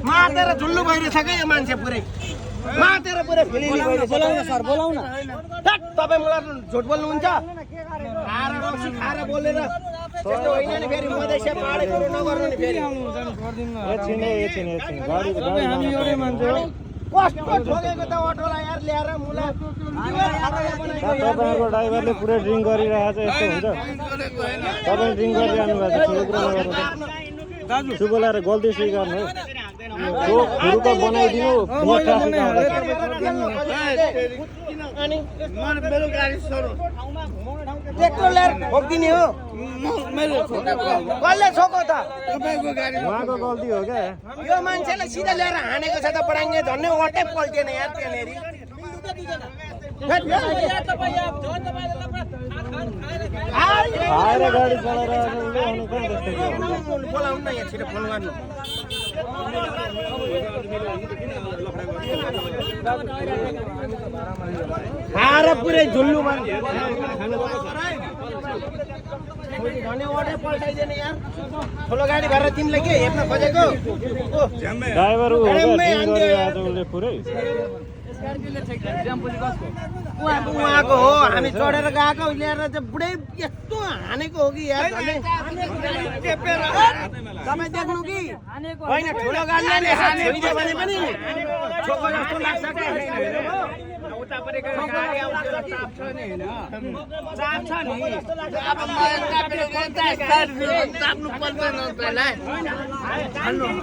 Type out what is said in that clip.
मातेर झुल्लु भइरहेछ क्या यो मान्छे पुरै मातेर पुरै बोलाउन सर बोलाउन तपाईँ मलाई झुट बोल्नुहुन्छ खाएर बोलेर त्यस्तो होइन नि फेरि मधेसिया पाहाडेको नगर्नु नि फेरि कस्तो ठोकेको त अटोलाई यार ल्याएर मुला तपाईँको ड्राइभरले पुरै ड्रिङ्क गरिरहेको छ यस्तो हुन्छ तपाईँ ड्रिङ्क गरिरहनु भएको छ ठुलो कुरा नगर्नु सु बोलाएर गल्ती स्वीकार्नु हो गुरुको बनाइदिनु ट्राफिक त्यत्रो ल्याएर ठोकिदिने हो कसले छोको त उहाँको गल्ती हो क्या यो मान्छेलाई सिधा ल्याएर हानेको छ त पडाङ्गे झन्नै अटै पल्टेन यार त्यहाँनेरि आएर गाडी चलाएर बोलाउनु न यहाँ छिटो फोन गर्नु खाएर पुरै झुल्नु पल्टाइदिने यार ठुलो गाडी भएर तिमीले के हेर्न खोजेको ड्राइभर उसले पुरै उहाँको हो हामी चढेर गएको ल्याएर चाहिँ बुढै यस्तो हानेको हो कि यार तपाईँ देख्नु कि होइन ठुलो गाडीले छोइदियो भने पनि छोको जस्तो लाग्छ क्या